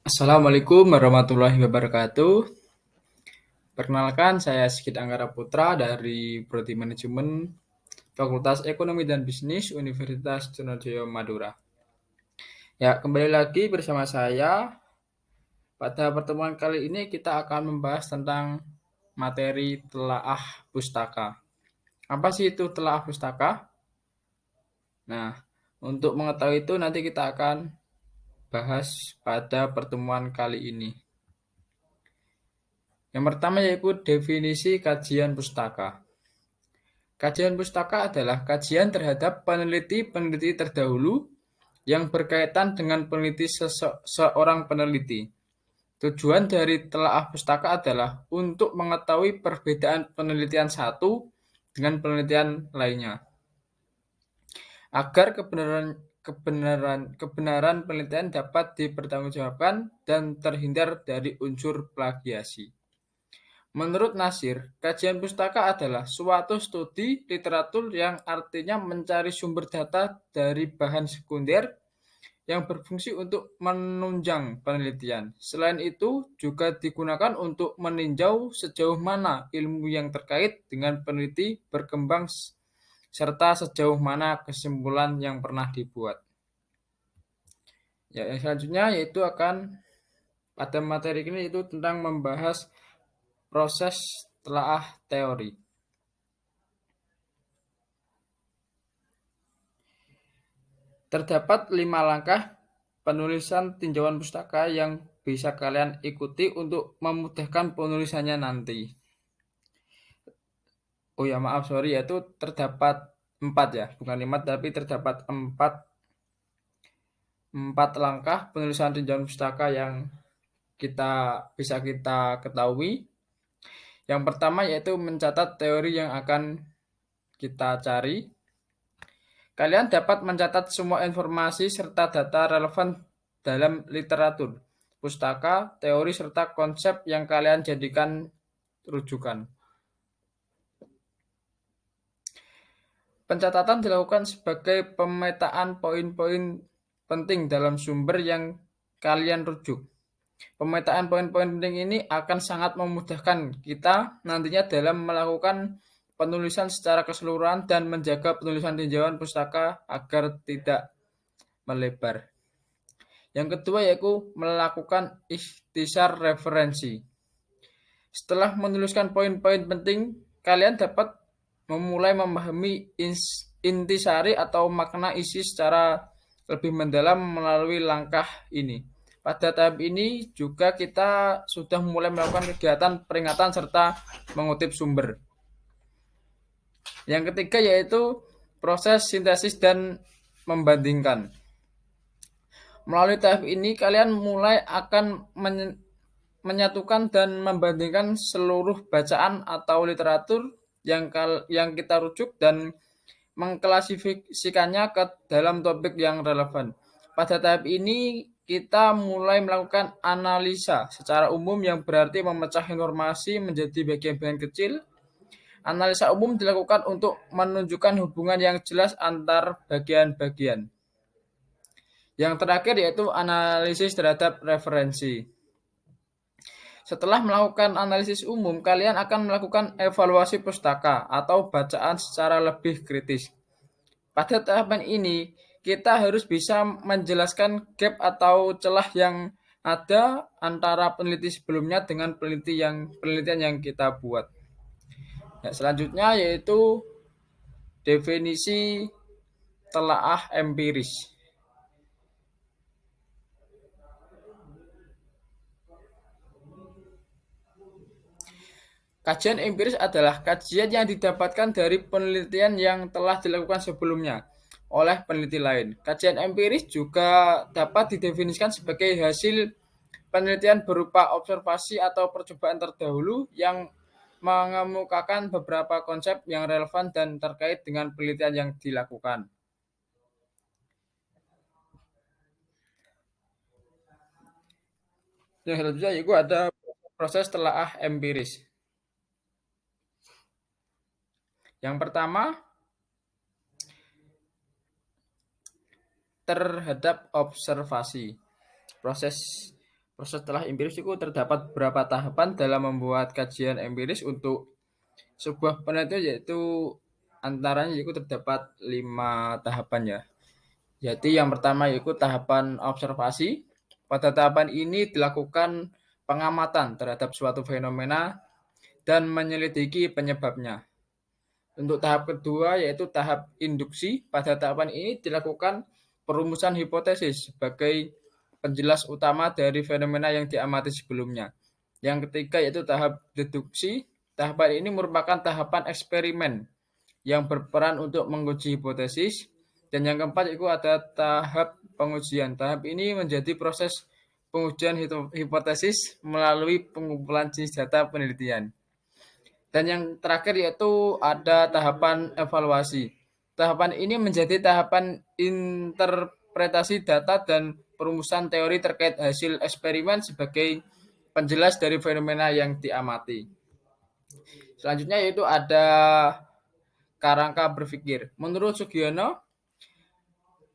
Assalamualaikum warahmatullahi wabarakatuh. Perkenalkan, saya Sigit Anggara Putra dari Prodi Manajemen Fakultas Ekonomi dan Bisnis Universitas Trunojoyo Madura. Ya, kembali lagi bersama saya. Pada pertemuan kali ini kita akan membahas tentang materi telaah pustaka. Apa sih itu telaah pustaka? Nah, untuk mengetahui itu nanti kita akan bahas pada pertemuan kali ini. Yang pertama yaitu definisi kajian pustaka. Kajian pustaka adalah kajian terhadap peneliti-peneliti terdahulu yang berkaitan dengan seorang peneliti. Tujuan dari telaah pustaka adalah untuk mengetahui perbedaan penelitian satu dengan penelitian lainnya, agar kebenaran penelitian dapat dipertanggungjawabkan dan terhindar dari unsur plagiasi. Menurut Nasir, kajian pustaka adalah suatu studi literatur yang artinya mencari sumber data dari bahan sekunder yang berfungsi untuk menunjang penelitian. Selain itu, juga digunakan untuk meninjau sejauh mana ilmu yang terkait dengan peneliti berkembang serta sejauh mana kesimpulan yang pernah dibuat. Ya, yang selanjutnya yaitu akan pada materi ini itu tentang membahas proses telaah teori. Terdapat 5 langkah penulisan tinjauan pustaka yang bisa kalian ikuti untuk memudahkan penulisannya nanti. Oh ya, maaf, sorry, yaitu terdapat 4 ya, bukan 5, tapi terdapat 4 langkah penulisan tinjauan pustaka yang bisa kita ketahui. Yang pertama yaitu mencatat teori yang akan kita cari. Kalian dapat mencatat semua informasi serta data relevan dalam literatur, pustaka, teori, serta konsep yang kalian jadikan rujukan. Pencatatan dilakukan sebagai pemetaan poin-poin penting dalam sumber yang kalian rujuk. Pemetaan poin-poin penting ini akan sangat memudahkan kita nantinya dalam melakukan penulisan secara keseluruhan dan menjaga penulisan tinjauan pustaka agar tidak melebar. Yang kedua yaitu melakukan ikhtisar referensi. Setelah menuliskan poin-poin penting, kalian dapat memulai memahami intisari atau makna isi secara lebih mendalam melalui langkah ini. Pada tahap ini juga kita sudah mulai melakukan kegiatan peringatan serta mengutip sumber. Yang ketiga yaitu proses sintesis dan membandingkan. Melalui tahap ini kalian mulai akan menyatukan dan membandingkan seluruh bacaan atau literatur yang kita rujuk dan mengklasifikasikannya ke dalam topik yang relevan. Pada tahap ini kita mulai melakukan analisa secara umum yang berarti memecah informasi menjadi bagian-bagian kecil. Analisa umum dilakukan untuk menunjukkan hubungan yang jelas antar bagian-bagian. Yang terakhir yaitu analisis terhadap referensi. Setelah melakukan analisis umum, kalian akan melakukan evaluasi pustaka atau bacaan secara lebih kritis. Pada tahapan ini, kita harus bisa menjelaskan gap atau celah yang ada antara peneliti sebelumnya dengan penelitian yang kita buat. Ya, selanjutnya yaitu definisi telaah empiris. Kajian empiris adalah kajian yang didapatkan dari penelitian yang telah dilakukan sebelumnya oleh peneliti lain. Kajian empiris juga dapat didefinisikan sebagai hasil penelitian berupa observasi atau percobaan terdahulu yang mengemukakan beberapa konsep yang relevan dan terkait dengan penelitian yang dilakukan. Yang selanjutnya yaitu ada proses telaah empiris. Yang pertama, terhadap observasi. Proses telah empiris itu terdapat beberapa tahapan dalam membuat kajian empiris untuk sebuah penelitian, yaitu antaranya yaitu terdapat 5 tahapan ya. Jadi yang pertama yaitu tahapan observasi. Pada tahapan ini dilakukan pengamatan terhadap suatu fenomena dan menyelidiki penyebabnya. Untuk tahap kedua yaitu tahap induksi. Pada tahapan ini dilakukan perumusan hipotesis sebagai penjelas utama dari fenomena yang diamati sebelumnya. Yang ketiga yaitu tahap deduksi. Tahapan ini merupakan tahapan eksperimen yang berperan untuk menguji hipotesis. Dan yang keempat itu ada tahap pengujian. Tahap ini menjadi proses pengujian hipotesis melalui pengumpulan jenis data penelitian. Dan yang terakhir yaitu ada tahapan evaluasi. Tahapan ini menjadi tahapan interpretasi data dan perumusan teori terkait hasil eksperimen sebagai penjelas dari fenomena yang diamati. Selanjutnya yaitu ada kerangka berpikir. Menurut Sugiono,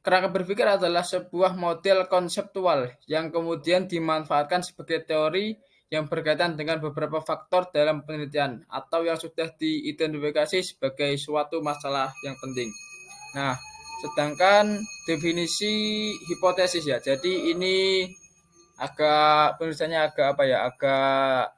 kerangka berpikir adalah sebuah model konseptual yang kemudian dimanfaatkan sebagai teori yang berkaitan dengan beberapa faktor dalam penelitian atau yang sudah diidentifikasi sebagai suatu masalah yang penting. Nah, sedangkan definisi hipotesis ya. Jadi ini agak penulisannya agak apa ya? Agak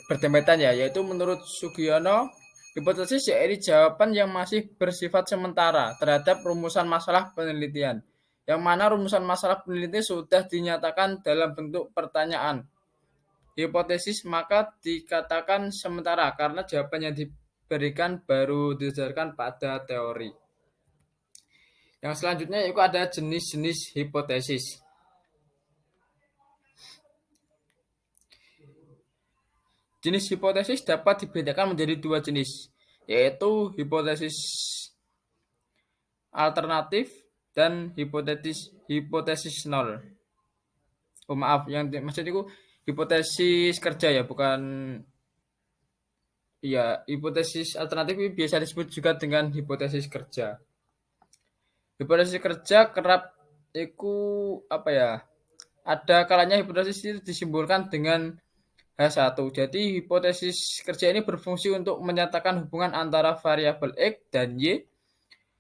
berdempetan ya, yaitu menurut Sugiono, hipotesis yaitu jawaban yang masih bersifat sementara terhadap rumusan masalah penelitian, yang mana rumusan masalah penelitian sudah dinyatakan dalam bentuk pertanyaan. Hipotesis maka dikatakan sementara karena jawaban yang diberikan baru didasarkan pada teori. Yang selanjutnya itu ada jenis-jenis hipotesis. Jenis hipotesis dapat dibedakan menjadi 2 jenis, yaitu hipotesis alternatif dan hipotesis nol. Oh maaf, yang maksud itu hipotesis kerja ya, bukan iya, hipotesis alternatif ini biasa disebut juga dengan hipotesis kerja. Hipotesis kerja kerap itu apa ya? Ada kalanya hipotesis itu disimpulkan dengan H1. Jadi hipotesis kerja ini berfungsi untuk menyatakan hubungan antara variabel X dan Y.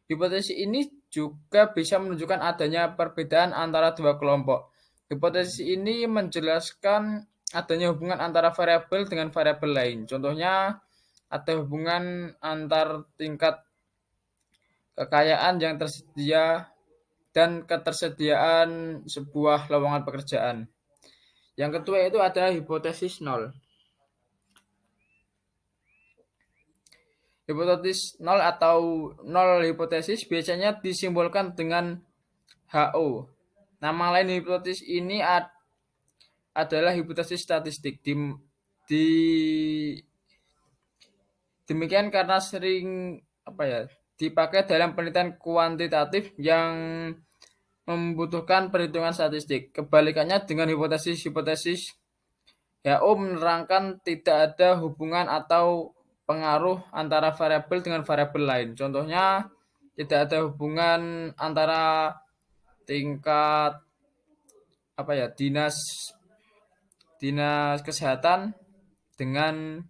Hipotesis ini juga bisa menunjukkan adanya perbedaan antara dua kelompok. Hipotesis ini menjelaskan adanya hubungan antara variabel dengan variabel lain. Contohnya ada hubungan antar tingkat kekayaan yang tersedia dan ketersediaan sebuah lowongan pekerjaan. Yang kedua itu ada hipotesis nol. Hipotesis nol atau nol hipotesis biasanya disimbolkan dengan HO. Nama lain hipotesis ini adalah hipotesis statistik. Demikian karena sering dipakai dalam penelitian kuantitatif yang membutuhkan perhitungan statistik. Kebalikannya dengan hipotesis HO menerangkan tidak ada hubungan atau pengaruh antara variabel dengan variabel lain. Contohnya tidak ada hubungan antara tingkat dinas kesehatan dengan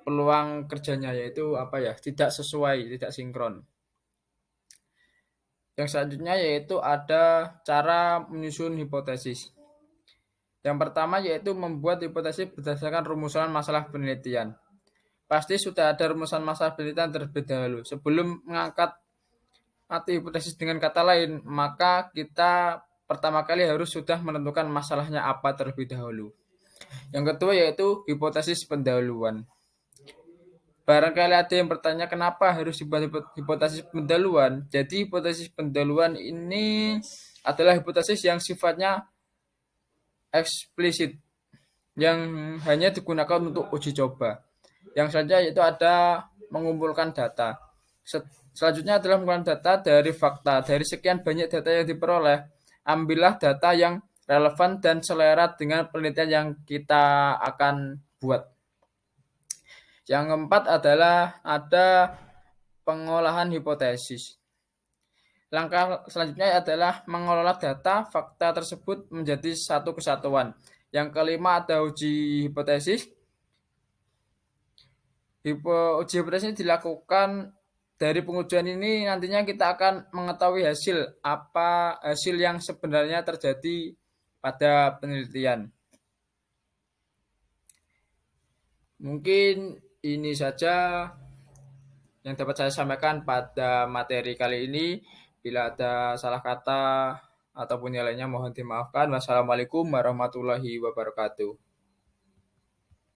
peluang kerjanya, yaitu tidak sesuai, tidak sinkron. Yang selanjutnya yaitu ada cara menyusun hipotesis. Yang pertama yaitu membuat hipotesis berdasarkan rumusan masalah penelitian. Pasti sudah ada rumusan masalah penelitian terlebih dahulu. Sebelum mengangkat hipotesis dengan kata lain, maka kita pertama kali harus sudah menentukan masalahnya apa terlebih dahulu. Yang kedua yaitu hipotesis pendahuluan. Barangkali ada yang bertanya kenapa harus dibuat hipotesis pendahuluan. Jadi hipotesis pendahuluan ini adalah hipotesis yang sifatnya eksplisit, yang hanya digunakan untuk uji coba. Yang selanjutnya yaitu ada mengumpulkan data. Selanjutnya adalah mengumpulkan data dari fakta. Dari sekian banyak data yang diperoleh, ambillah data yang relevan dan selera dengan penelitian yang kita akan buat. Yang keempat adalah ada pengolahan hipotesis. Langkah selanjutnya adalah mengelola data fakta tersebut menjadi satu kesatuan. Yang kelima ada uji hipotesis. Uji hipotesis dilakukan dari pengujian ini nantinya kita akan mengetahui hasil yang sebenarnya terjadi pada penelitian. Mungkin ini saja yang dapat saya sampaikan pada materi kali ini. Bila ada salah kata ataupun yang lainnya mohon dimaafkan. Wassalamualaikum warahmatullahi wabarakatuh.